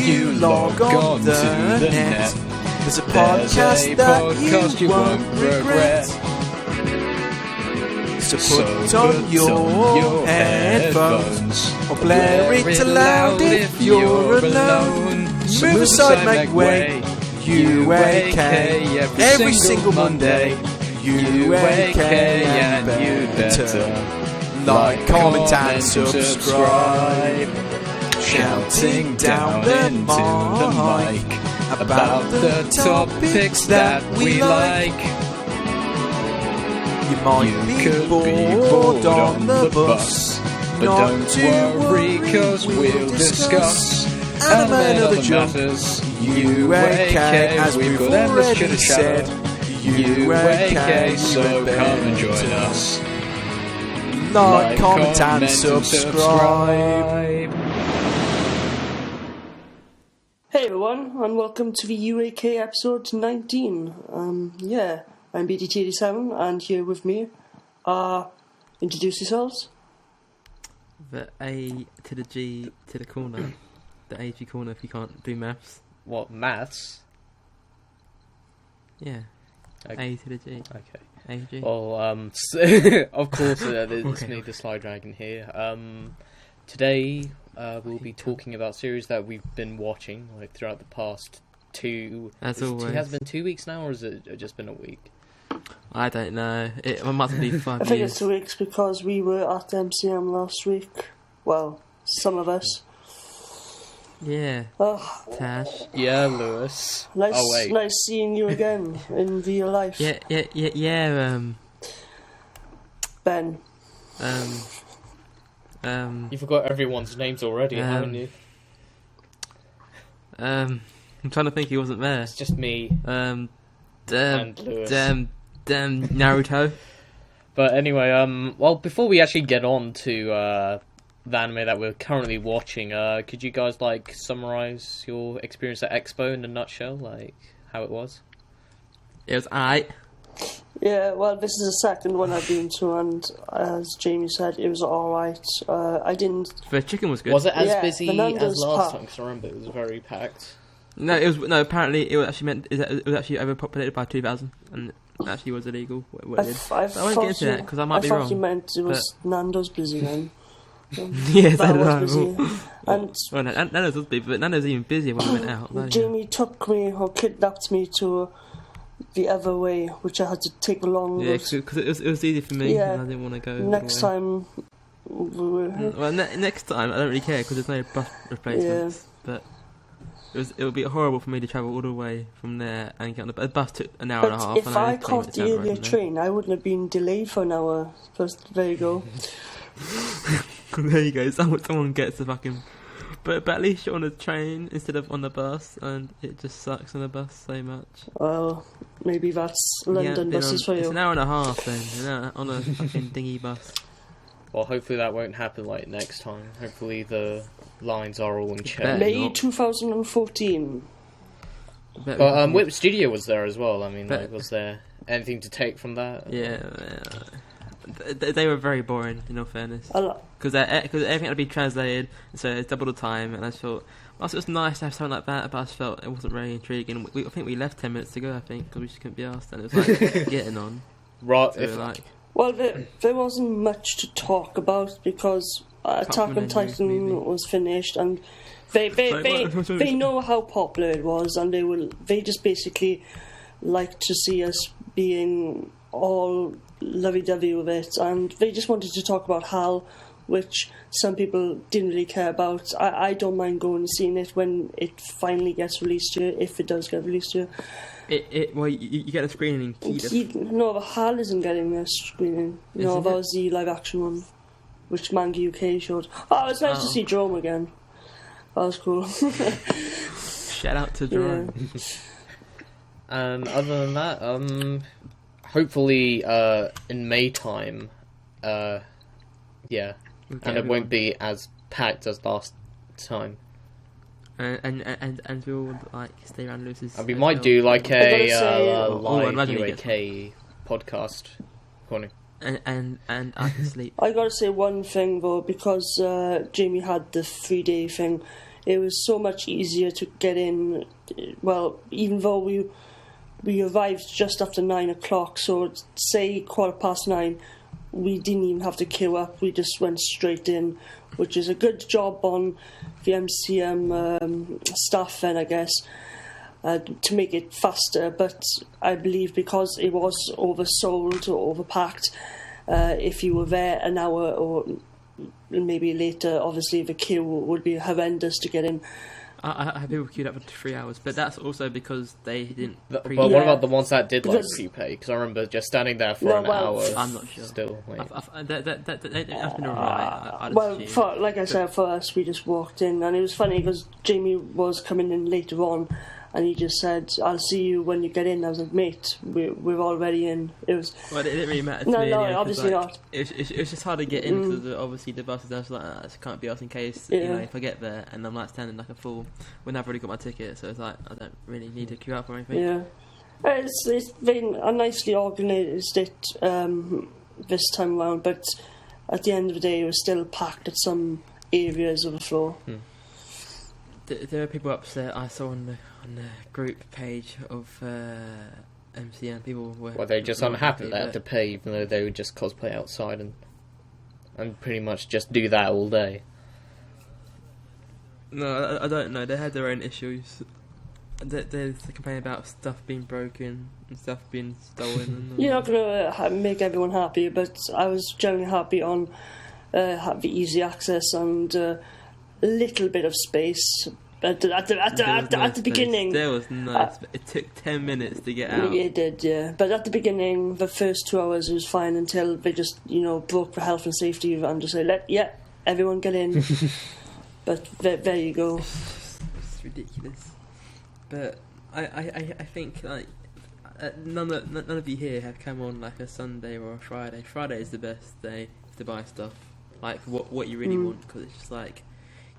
you log on the net. There's a podcast that you won't regret. So put on your headphones or blare it aloud if you're alone. Move aside, make way. UAK every single Monday. UAK and you better like, comment and subscribe. Shouting down into the mic about the topics that we like. You might be bored on the bus, but don't worry, cause we'll discuss anime and other matters. UAK, as we've already said. UAK, so come and join us. Like, comment and subscribe. Hey everyone, and welcome to the UAK episode 19. I'm BDT87, and here with me are, introduce yourselves. The A to the G to the corner. The AG corner if you can't do maths. What, maths? Yeah. Okay. A to the G. Okay. AG. Well, of course, it's me, the Sly Dragon here. Today, we'll be talking about series that we've been watching, like, throughout the past As always. It has been 2 weeks now, or has it just been a week? I don't know. It must be 5 I think years. it's 2 weeks because we were at MCM last week. Well, some of us. Yeah. Tash. Yeah, Lewis. Nice seeing you again in real life. Yeah. Ben. You forgot everyone's names already, haven't you? I'm trying to think he wasn't there. It's just me and Lewis. Damn Naruto. But anyway, well, before we actually get on to the anime that we're currently watching, could you guys, like, summarize your experience at Expo in a nutshell, like, how it was? It was aight. Yeah, well, this is the second one I've been to, and as Jamie said, it was alright. I didn't... The chicken was good. Was it as Yeah, busy Fernando's as last packed. time? Because I remember it was very packed. No, it was apparently it was actually overpopulated by 2,000, and it actually was illegal. What it did. I So I won't get into that because I might be thought wrong. you meant it was Nando's busy then. Yes, I That was know. busy. And Well, Nando's was big, but Nando's even busier when we went out. There you go. Jamie took me or kidnapped me to the other way, which I had to take a long Yeah, route. because it was easy for me, Yeah. and I didn't want to go. Next all time, Well, next time I don't really care because there's no bus replacements. But it would be horrible for me to travel all the way from there and get on the bus. Took an hour and a half. but if and I only came caught at the 7 earlier right from train, I wouldn't have been delayed for an hour. First, there you go. there you go. Someone gets the fucking. But at least you're on a train instead of on the bus, and it just sucks on the bus so much. Well, maybe that's London buses for It's you. an hour and a half then, on a fucking dinghy bus. Well, hopefully that won't happen, like, next time. Hopefully the lines are all in check. Bet. May not. 2014. But Whip Studio was there as well. I mean, Bet. like, was there anything to take from that? Yeah. They were very boring, in all fairness. Because everything had to be translated, so it's double the time, and I thought, whilst it was nice to have something like that, but I just felt it wasn't very intriguing. I think we left 10 minutes to go, because we just couldn't be asked, and it was like getting on. Right. So Well, there wasn't much to talk about because Attack on Titan was finished, and they know how popular it was, and they just basically like to see us being all lovey-dovey with it, and they just wanted to talk about HAL, which some people didn't really care about. I don't mind going and seeing it when it finally gets released here, if it does get released here. Well, you get a screening in Kyiv. No, the HAL isn't getting a screening. No, that was the live-action one, which Manga UK showed. Oh, it's nice to see Jerome again. That was cool. Shout out to Jerome. Yeah. And other than that, hopefully in May time, and it won't be as packed as last time. And we'll like stay around Lewis's. And we might do like a live imagine UAK podcast. Corny. And I can sleep. I gotta say one thing though, because Jamie had the 3-day thing. it was so much easier to get in. Well, even though we arrived just after 9 o'clock, so say 9:15, we didn't even have to queue up. We just went straight in, which is a good job on the MCM staff then, I guess, to make it faster. But I believe because it was oversold or overpacked, if you were there an hour or maybe later, obviously the queue would be horrendous to get in. I had people queued up for 3 hours, but that's also because they didn't. But what about the ones that did prepay? Because I remember just standing there for an hour. I'm not sure. Still, that's been alright. Like I said, for us, we just walked in, and it was funny because Jamie was coming in later on, and he just said, "I'll see you when you get in." I was like, "Mate, we're already in." It was. Well, it didn't really matter to me. No, obviously not. It was just hard to get into obviously the buses. I was like, I can't be asked in case if I get there and I'm like standing like a fool when I've already got my ticket. So it's like I don't really need to queue up or anything. Yeah, it's been nicely organised this time around, but at the end of the day, it was still packed at some areas of the floor. There are people upset. I saw on the group page of MCM, people were. Well, they're just unhappy they have to pay, even though they would just cosplay outside and pretty much just do that all day. No, I don't know. They had their own issues. They complain about stuff being broken and stuff being stolen. You're not going to make everyone happy, but I was generally happy on the easy access and a little bit of space. At the beginning, there was nice. It took 10 minutes to get out. It did, yeah. But at the beginning, the first 2 hours was fine until they just, broke the health and safety and just say, everyone get in. But there you go. It's ridiculous. But I think like none of you here have come on like a Sunday or a Friday. Friday is the best day to buy stuff, like what you really want, because it's just like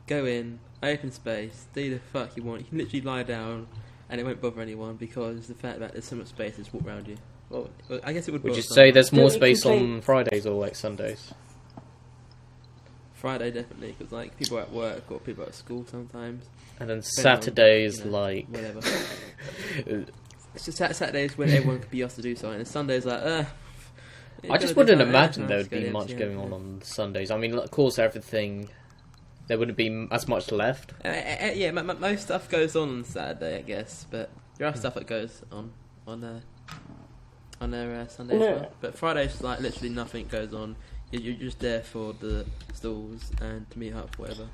go in, open space, do the fuck you want. You can literally lie down and it won't bother anyone because the fact that there's so much space to walk around you. Well, I guess it would. Would you say there's more space on Fridays or like Sundays? Friday definitely, because like people are at work or people are at school sometimes. And then Saturdays, like whatever. It's just Saturdays when everyone could be asked to do something, and Sundays like I just wouldn't imagine there would be much going on Sundays. I mean, of course, everything. There wouldn't be as much left. Yeah, most stuff goes on Saturday, I guess, but there are stuff that goes on their Sunday as well. But Friday's like literally nothing goes on. You're just there for the stalls and to meet up, whatever.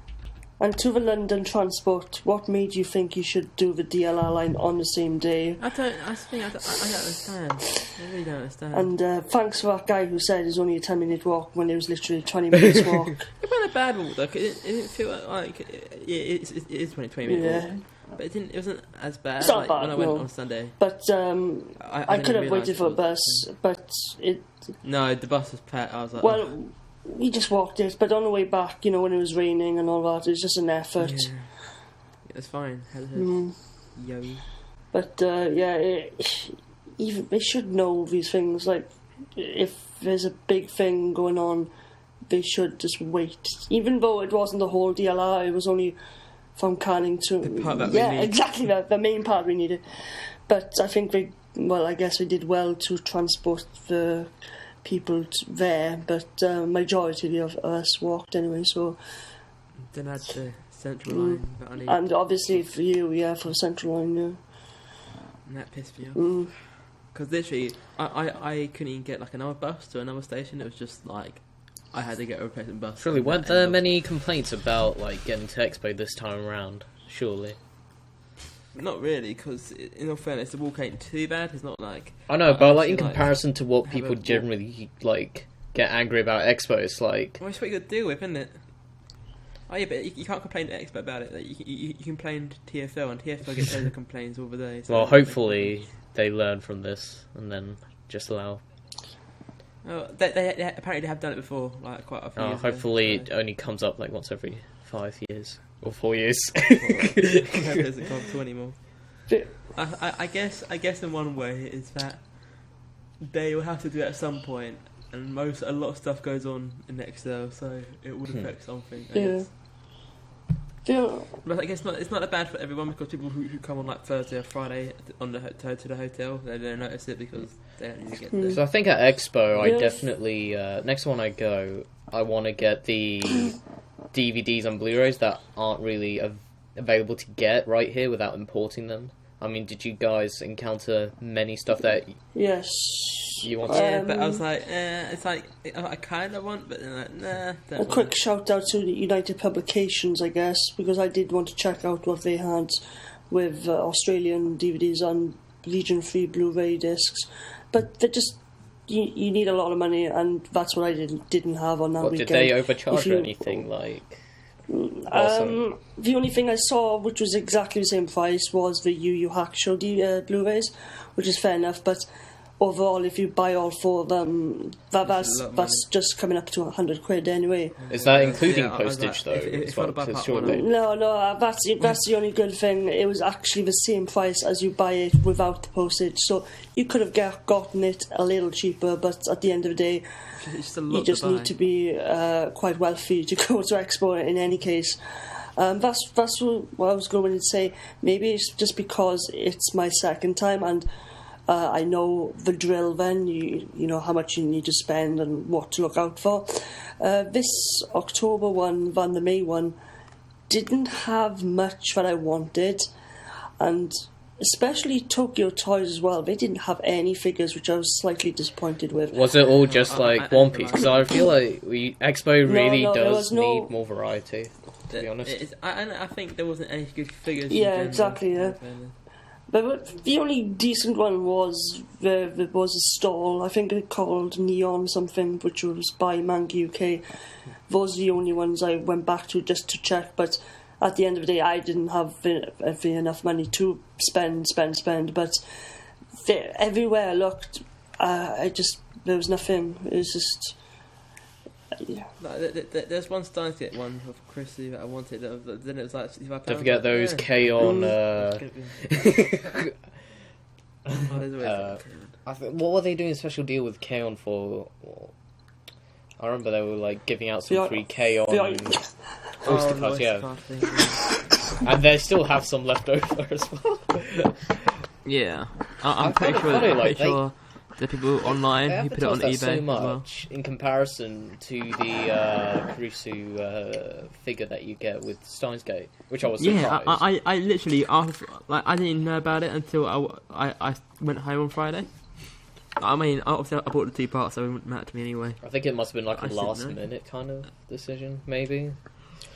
And to the London transport, what made you think you should do the DLR line on the same day? I don't understand. I really don't understand. And thanks for that guy who said it's only a 10-minute walk when it was literally 20 minutes walk. It wasn't a bad walk though. It didn't feel like it is 20 minute walk. But it wasn't as bad. It's not bad, when I went on Sunday. But I could have waited for a bus, but it. No, the bus was packed. I was like, well, we just walked it. But on the way back, when it was raining and all that, it was just an effort. Yeah, it's fine. Yo. But even they should know these things. Like, if there's a big thing going on, they should just wait. Even though it wasn't the whole DLR, it was only from Canning to the part that we need. Exactly the main part we needed. But I think I guess we did well to transport the people there. But majority of us walked anyway. So then I had the central line that I needed. And obviously for you, for the central line, And that pissed me off. Because literally, I couldn't even get like another bus to another station. It was just like I had to get a replacement bus. Surely, weren't there many complaints about like getting to Expo this time around? Surely. Not really, because in all fairness, the walk ain't too bad. It's not like I know, but like in comparison to what people generally like get angry about Expo, it's like. Well, it's what you got to deal with, isn't it? Oh yeah, but you can't complain to Expo about it. Like, you complain to TFL, and TFL gets loads of complaints over there. So well, hopefully they learn from this and then just allow. Oh, they apparently have done it before, like quite a few years hopefully ago, it only comes up like once every 5 years or 4 years. It doesn't come to anymore. I guess in one way is that they will have to do it at some point, and a lot of stuff goes on in Excel, so it would affect something. I guess. But I guess it's not that bad for everyone because people who come on like Thursday or Friday on to the hotel, they don't notice it because they don't need to get there. So I think at Expo, I definitely next one I go, I want to get the DVDs and Blu-rays that aren't really available to get right here without importing them. I mean, did you guys encounter many stuff that you want? Yeah, but I was like, it's like I kind of want, but then like, nah. A quick shout out to the United Publications, I guess, because I did want to check out what they had with Australian DVDs and Legion Free Blu-ray discs, but they just you need a lot of money, and that's what I didn't have on that weekend. Did they overcharge or anything like? The only thing I saw, which was exactly the same price, was the UAK show Blu-rays, which is fair enough. But overall, if you buy all four of them, that's just coming up to £100 anyway. Is that including postage though? No, that's the only good thing. It was actually the same price as you buy it without the postage. So you could have gotten it a little cheaper, but at the end of the day, you just need to be quite wealthy to go to Expo in any case. That's what I was going to say. Maybe it's just because it's my second time and I know the drill then, you know how much you need to spend and what to look out for. This October one, Van the May one, didn't have much that I wanted, and especially Tokyo Toys as well. They didn't have any figures, which I was slightly disappointed with. Was it all just like One Piece? Because I feel like Expo really does need more variety, to be honest. I think there wasn't any good figures. Yeah, exactly, yeah. But the only decent one was there was a stall, I think it called Neon something, which was by Manga UK. Those are the only ones I went back to just to check, but at the end of the day I didn't have enough money to spend, but everywhere I looked, there was nothing. It was just... Yeah. There's one Steins Gate one of Chrissy that I wanted. Then it was like £65. Don't forget those K-On! What were they doing a special deal with K-On! For? I remember they were like giving out some free K-On! Oyster cards, yeah. And they still have some left over as well. Yeah, I'm pretty sure. The people online who put it on eBay so much in comparison to the Caruso figure that you get with Steins Gate, which I was surprised. Yeah, I literally I didn't even know about it until I went home on Friday. I mean, obviously I bought the 2 parts, so it wouldn't matter to me anyway. I think it must have been like a last minute kind of decision, maybe.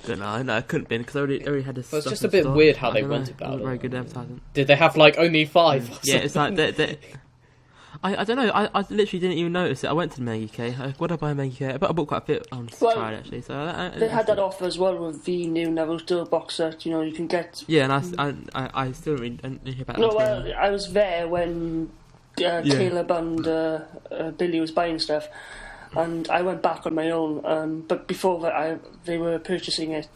Don't know. No, it couldn't have been because I already had this. But it's just a bit weird how they went about it. Very good advertising. Did they have like only 5? Yeah, it's like I don't know. I literally didn't even notice it. I went to the Mega UK. What did I buy Mega UK? I bought quite a bit on Friday actually. So they had that offer as well with the new Naruto box set. You know, you can get. Yeah, and I still didn't hear about. No, well, I was there when Caleb and Billy was buying stuff, and I went back on my own. But before that, they were purchasing it.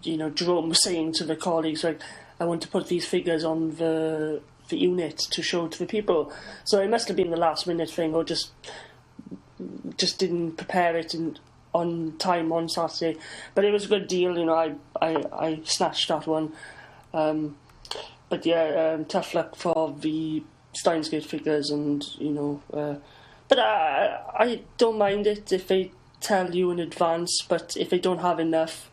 You know, Jerome was saying to the colleagues, like, I want to put these figures on the unit to show to the people. So it must have been the last minute thing, or just didn't prepare it on time on Saturday. But it was a good deal, you know. I snatched that one. But yeah, tough luck for the Steins Gate figures, and you know. But I don't mind it if they tell you in advance. But if they don't have enough,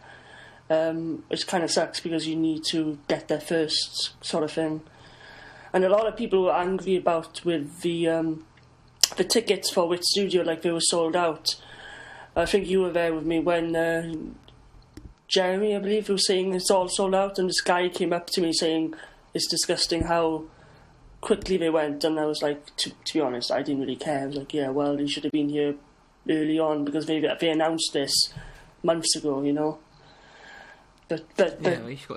it kind of sucks because you need to get there first, sort of thing. And a lot of people were angry about with the tickets for Wit Studio, like they were sold out. I think you were there with me when Jeremy, I believe, was saying it's all sold out, and this guy came up to me saying it's disgusting how quickly they went, and I was like, to be honest, I didn't really care. I was like, yeah, well, you should have been here early on because they announced this months ago, you know. But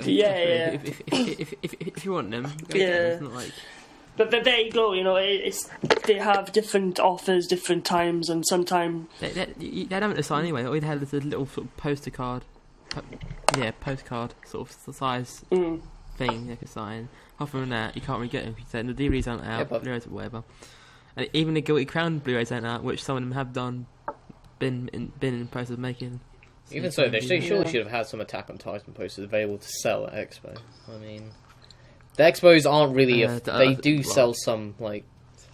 yeah. If you want them, go get them. It's not like. But there you go. You know, they have different offers, different times, and sometimes they haven't decided anyway. All they had is a little sort of postcard sort of size thing they could sign. Apart from that, you can't really get them. The DVDs aren't out, Blu-rays or whatever, and even the Guilty Crown Blu-rays aren't out, which some of them have been in the process of making. Even so, they surely should have had some Attack on Titan posters available to sell at Expo. I mean, the Expos aren't really... they do sell some, like,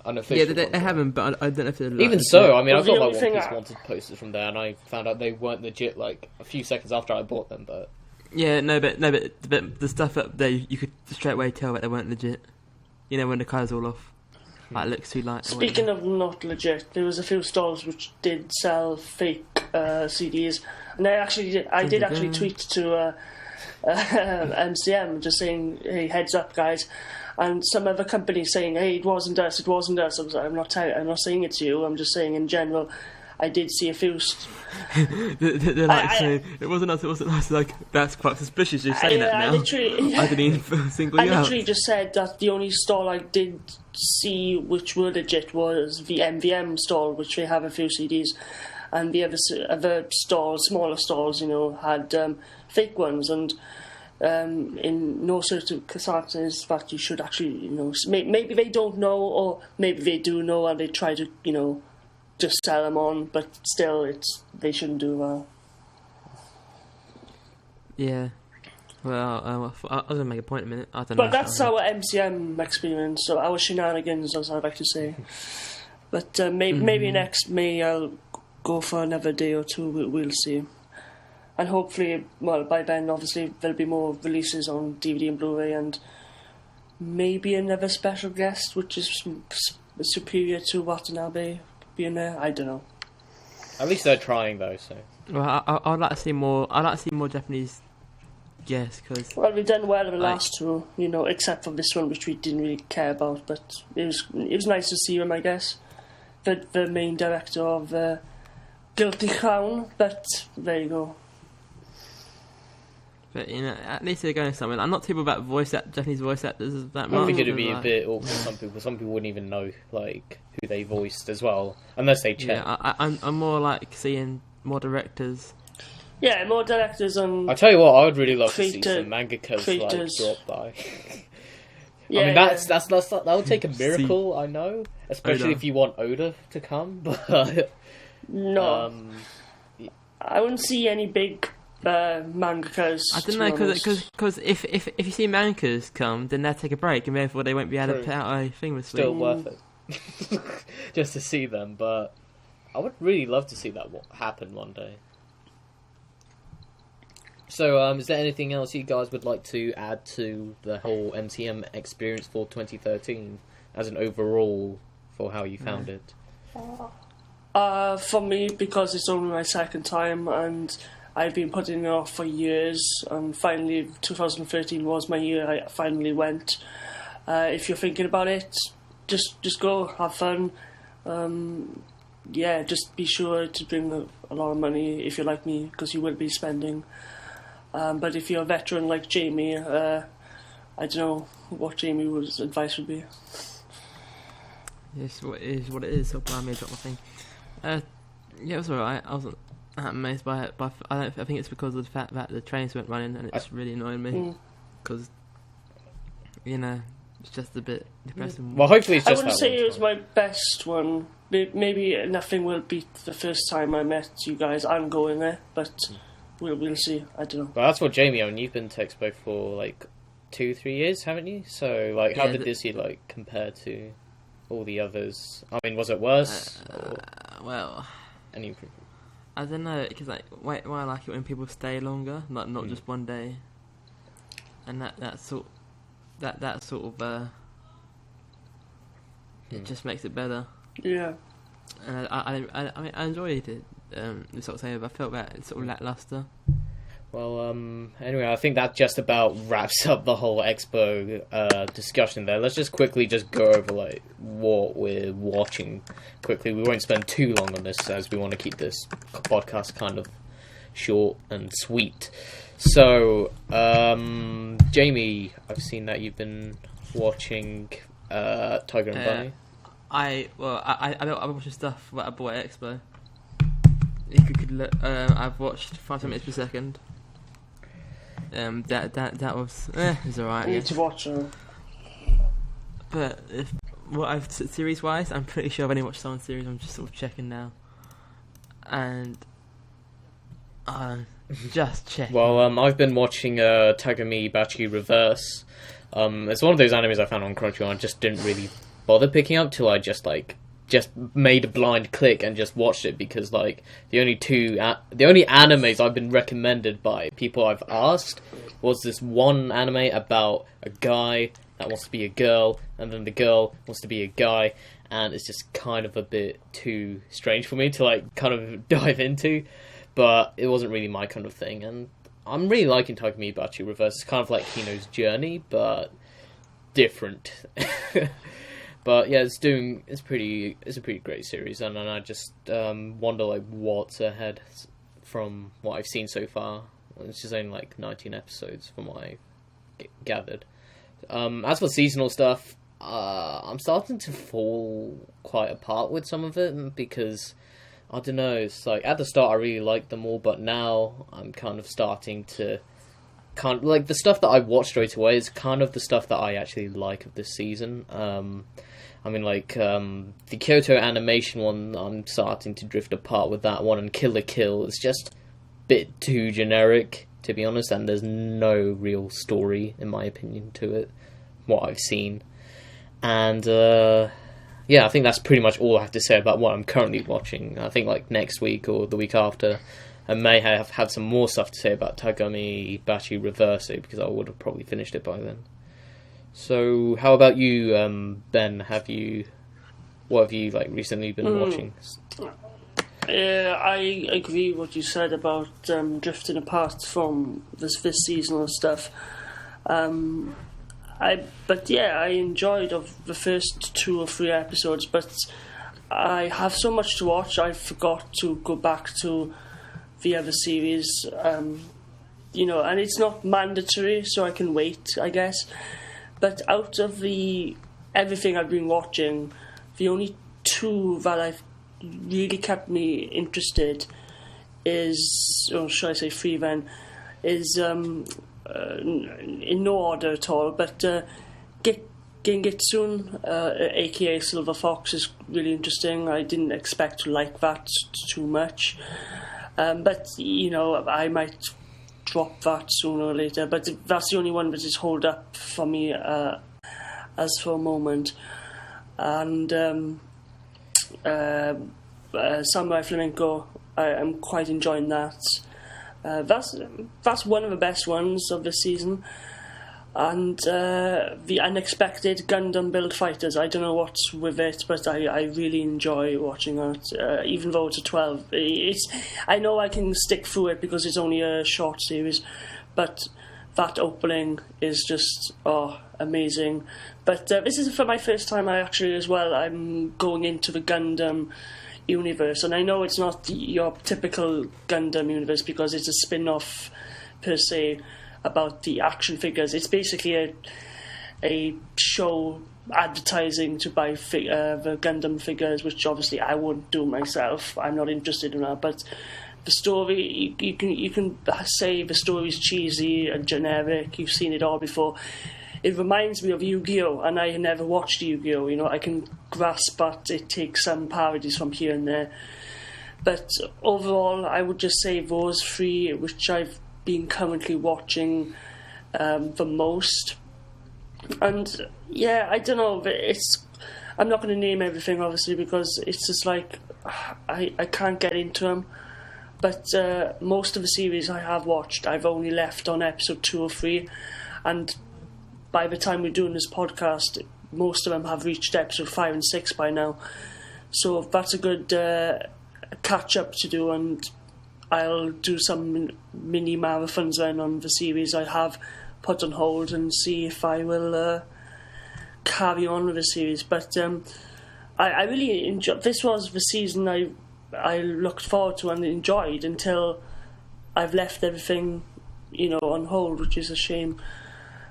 unofficial... Yeah, they haven't, but I don't know if they're... Even so, I mean, I got my One Piece Wanted posters from there, and I found out they weren't legit, like, a few seconds after I bought them, but... Yeah, but the stuff up there, you could straight away tell that they weren't legit. You know, when the colour's all off. Like, it looks too light. Speaking of not legit, there was a few stalls which did sell fake CDs, and I did actually tweet to MCM just saying, "Hey, heads up, guys," and some other company saying, "Hey, it wasn't us." I was like, I'm not saying it to you. I'm just saying in general. I did see a few. They're like saying it wasn't us. Like, that's quite suspicious. You're saying that now. I didn't even single you out. I literally just said that the only stall I did see which were legit was the MVM stall, which they have a few CDs, and the other stalls, smaller stalls, had fake ones, and in no circumstances that you should actually, maybe they don't know, or maybe they do know, and they try to, just sell them on, but still, they shouldn't do that. Yeah. Well, I was going to make a point in a minute. I don't know. But that's our MCM experience, so our shenanigans, as I like to say. But maybe next May I'll go for another day or two, we'll see. And hopefully, well, by then, obviously, there'll be more releases on DVD and Blu-ray, and maybe another special guest, which is superior to Watanabe being there. I don't know. At least they're trying, though. So. Well, I'd like to see more. I'd like to see more Japanese guests, because. Well, we've done well in the last two, except for this one, which we didn't really care about. But it was nice to see him, I guess. The main director of Guilty Crown. But there you go. But at least they're going somewhere. I'm not too about Japanese voice actors that much. I think it'd be a bit awkward for some people. Some people wouldn't even know like who they voiced as well, unless they check. Yeah, I'm more like seeing more directors. Yeah, more directors and. I tell you what, I would really love to see some mangakas like drop by. Yeah, I mean that would take a miracle, I know, especially if you want Oda to come. But no, I wouldn't see any big. Mangakas. I don't know, because if you see mangakas come, then they'll take a break, and therefore they won't be able to put out a thing with Still worth it, just to see them. But I would really love to see that happen one day. So, is there anything else you guys would like to add to the whole MCM experience for 2013 as an overall for how you found it? For me, because it's only my second time and. I've been putting it off for years, and finally 2013 was my year. I finally went. If you're thinking about it, just go, have fun. Just be sure to bring a lot of money if you're like me, because you will be spending. But if you're a veteran like Jamie, I don't know what Jamie's advice would be. Yes, what it is. So I may drop my thing. It was alright. I wasn't amazed by it, but I think it's because of the fact that the trains weren't running, and it's really annoying me because it's just a bit depressing. Well, hopefully it's just. I wouldn't say it was my best one. Maybe nothing will beat the first time I met you guys. I'm going there, but we'll see. I don't know. Well, that's what Jamie. I mean, you've been to Expo for like 2-3 years, haven't you? So, like, how did this year compare to all the others? I mean, was it worse? Well, any improvement? I don't know, because why I like it when people stay longer, like not just one day, and that sort of it just makes it better. Yeah. And I mean I enjoyed it. Sort of saying, but I felt that it's sort of lackluster. Well, anyway, I think that just about wraps up the whole Expo discussion there. Let's just quickly go over what we're watching quickly. We won't spend too long on this, as we want to keep this podcast kind of short and sweet. So, Jamie, I've seen that you've been watching Tiger and Bunny. I watched the stuff that I bought at Expo. If you could look, I've watched 5 minutes per second. That was it's alright. I need to watch it. But series wise, I'm pretty sure I've only watched one series. I'm just sort of checking now, and Just check. Well, I've been watching Tagami Bachi Reverse. It's one of those animes I found on Crunchyroll and just didn't really bother picking up till I just made a blind click and just watched it, because like the only animes I've been recommended by people I've asked was this one anime about a guy that wants to be a girl, and then the girl wants to be a guy, and it's just kind of a bit too strange for me to like kind of dive into. But it wasn't really my kind of thing, and I'm really liking Tagami Bachi Reverse. It's kind of like Hino's Journey, but different. But yeah, it's a pretty great series, and I just wonder like what's ahead from what I've seen so far. It's just only like 19 episodes from what I gathered. As for seasonal stuff, I'm starting to fall quite apart with some of it, because I don't know, it's like at the start I really liked them all, but now I'm kind of starting to like the stuff that I watch straight away is kind of the stuff that I actually like of this season. I mean, like the Kyoto Animation one, I'm starting to drift apart with that one, and Kill la Kill is just a bit too generic, to be honest, and there's no real story, in my opinion, to it, what I've seen. And yeah, I think that's pretty much all I have to say about what I'm currently watching. I think like next week or the week after, I may have some more stuff to say about Tagami Bachi Reverse, because I would have probably finished it by then. So, how about you, Ben? What have you like recently been watching? I agree with what you said about drifting apart from this seasonal stuff. I enjoyed the first 2 or 3 episodes, but I have so much to watch, I forgot to go back to the other series. And it's not mandatory, so I can wait, I guess. But out of everything I've been watching, the only 2 that I've really kept me interested is, or should I say 3 then, is in no order at all, but Gengetsune, aka Silver Fox, is really interesting. I didn't expect to like that too much, but I might drop that sooner or later, but that's the only one that is hold up for me as for a moment. And Samurai Flamenco, I'm quite enjoying that. That's one of the best ones of the season. And the Unexpected Gundam Build Fighters, I don't know what's with it, but I really enjoy watching that, even though it's a 12. I know I can stick through it because it's only a short series, but that opening is just amazing. But this is for my first time I'm going into the Gundam universe, and I know it's not your typical Gundam universe because it's a spin-off per se about the action figures. It's basically a show advertising to buy the Gundam figures, which obviously I wouldn't do myself. I'm not interested in that. But the story, you can say the story's cheesy and generic. You've seen it all before. It reminds me of Yu-Gi-Oh! And I never watched Yu-Gi-Oh! I can grasp that it takes some parodies from here and there. But overall, I would just say those 3, which I've been currently watching the most. And yeah, I don't know, I'm not going to name everything obviously because it's just like I can't get into them. But most of the series I have watched, I've only left on episode 2 or 3, and by the time we're doing this podcast, most of them have reached episode 5 and 6 by now. So that's a good catch up to do, and I'll do some mini marathons then on the series I have put on hold and see if I will carry on with the series. But I really enjoyed. This was the season I looked forward to and enjoyed until I've left everything, on hold, which is a shame.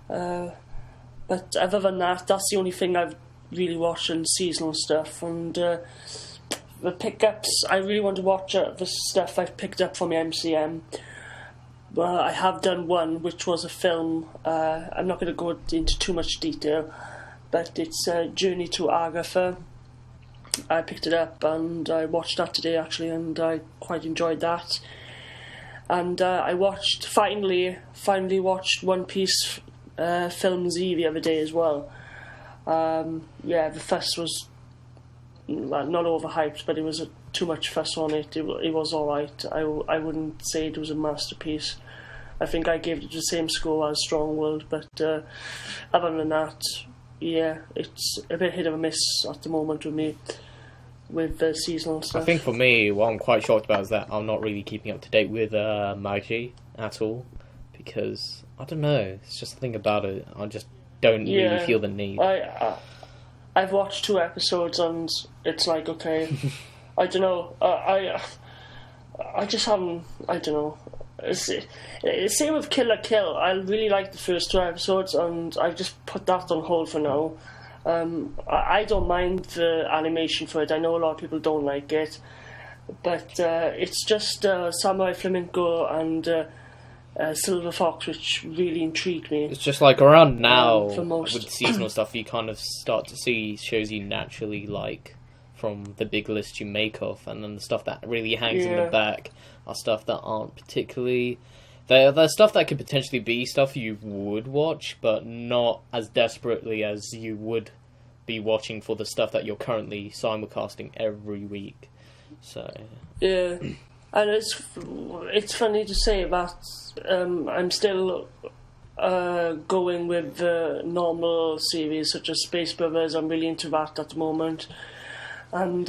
But other than that, that's the only thing I've really watched in seasonal stuff. And the pickups, I really want to watch the stuff I've picked up from MCM. Well, I have done one, which was a film. I'm not going to go into too much detail, but it's Journey to Agatha. I picked it up and I watched that today actually, and I quite enjoyed that. And I finally watched One Piece Film Z the other day as well. The fuss was not overhyped, but it was too much fuss on it. It was alright. I wouldn't say it was a masterpiece. I think I gave it the same score as Strong World, but other than that, yeah, it's a bit hit or miss at the moment with me, with the seasonal stuff. I think for me, what I'm quite shocked about is that I'm not really keeping up to date with Magi at all, because, I don't know, it's just the thing about it, I just don't really feel the need. I've watched 2 episodes and it's like, okay, I don't know, I just haven't, I don't know. Same with Kill la Kill. I really liked the first 2 episodes and I just put that on hold for now. I don't mind the animation for it. I know a lot of people don't like it, but it's just Samurai Flamenco and Silver Fox which really intrigued me. It's just like around now with seasonal stuff, you kind of start to see shows you naturally like from the big list you make of, and then the stuff that really hangs in the back are stuff that aren't particularly... They're stuff that could potentially be stuff you would watch, but not as desperately as you would be watching for the stuff that you're currently simulcasting every week. So yeah, and it's funny to say that I'm still going with normal series such as Space Brothers. I'm really into that at the moment. And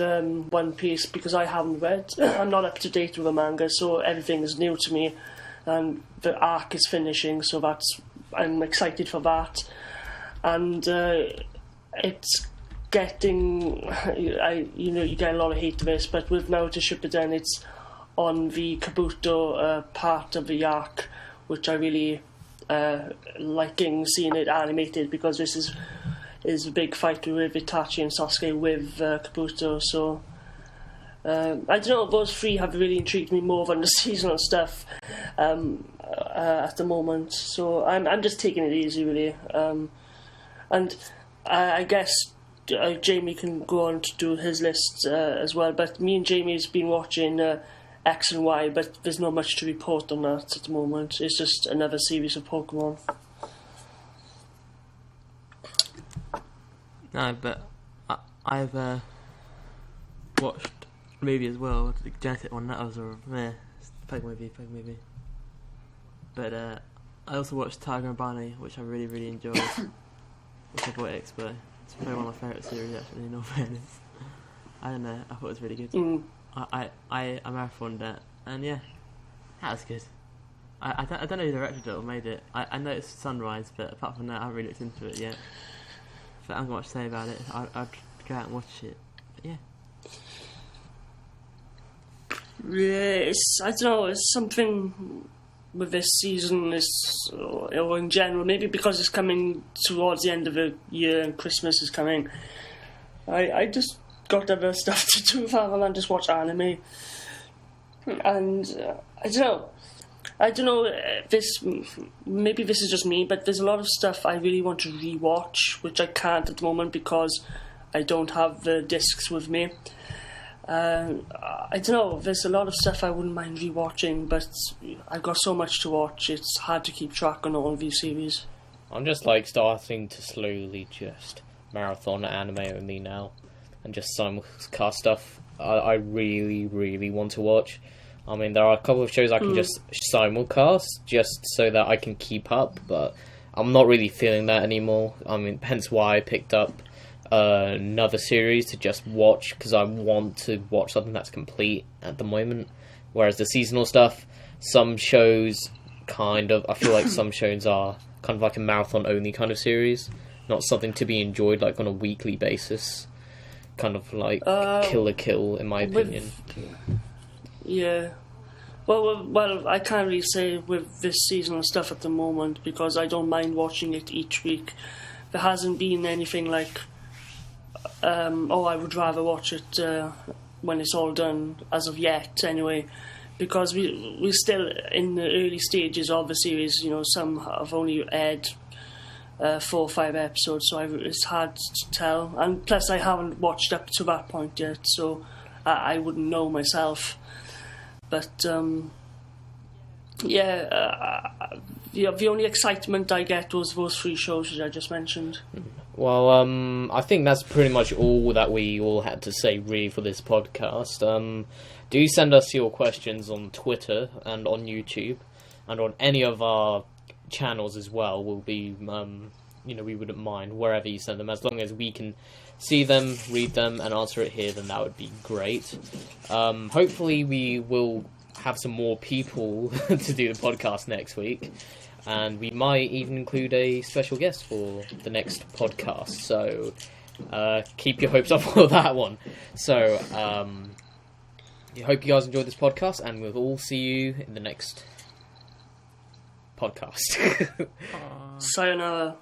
One Piece, because I haven't read, I'm not up to date with the manga, so everything is new to me. And the arc is finishing, so I'm excited for that. And it's getting, you get a lot of hate to this, but with Naruto Shippuden, it's on the Kabuto part of the arc, which I really liking seeing it animated, because this is a big fight with Itachi and Sasuke with Kabuto, so I don't know, those 3 have really intrigued me more than the seasonal stuff at the moment, so I'm just taking it easy really, and I guess Jamie can go on to do his list as well, but me and Jamie's been watching X and Y, but there's not much to report on that at the moment. It's just another series of Pokemon. No, but I've watched a movie as well, the genetic one. That was a Pokemon movie. But I also watched Tiger and Bunny, which I really, really enjoyed, which I bought at Expo. It's probably one of my favourite series, actually, in all fairness. I don't know, I thought it was really good. I marathoned that, and yeah, that was good. I don't know who directed it or made it. I know it's Sunrise, but apart from that, I haven't really looked into it yet. But I haven't got much to say about it. I'd go out and watch it. But yeah. Yeah, I don't know, it's something with this season, or in general, maybe because it's coming towards the end of the year and Christmas is coming. I just got other stuff to do rather than just watch anime. And I don't know, maybe this is just me, but there's a lot of stuff I really want to rewatch, which I can't at the moment because I don't have the discs with me. I don't know, there's a lot of stuff I wouldn't mind rewatching, but I've got so much to watch, it's hard to keep track on all of these series. I'm just starting to slowly just marathon anime only now, and just simulcast stuff I really, really want to watch. I mean, there are a couple of shows I can just simulcast just so that I can keep up, but I'm not really feeling that anymore. I mean, hence why I picked up another series to just watch, because I want to watch something that's complete at the moment. Whereas the seasonal stuff, some shows I feel like some shows are kind of like a marathon only kind of series, not something to be enjoyed like on a weekly basis. Kind of like Kill la Kill, in my opinion. Yeah. Well, I can't really say with this seasonal stuff at the moment because I don't mind watching it each week. There hasn't been anything like, I would rather watch it when it's all done as of yet, anyway, because we're still in the early stages of the series. You know, some have only aired 4 or 5 episodes, so it's hard to tell. And plus, I haven't watched up to that point yet, so I wouldn't know myself. But the only excitement I get was those 3 shows that I just mentioned. Well, I think that's pretty much all that we all had to say really for this podcast. Do send us your questions on Twitter and on YouTube and on any of our channels as well. We'll be, we wouldn't mind wherever you send them, as long as we can see them, read them, and answer it here, then that would be great. Hopefully we will have some more people to do the podcast next week, and we might even include a special guest for the next podcast, so keep your hopes up for that one. So I hope you guys enjoyed this podcast, and we'll all see you in the next podcast. Sayonara.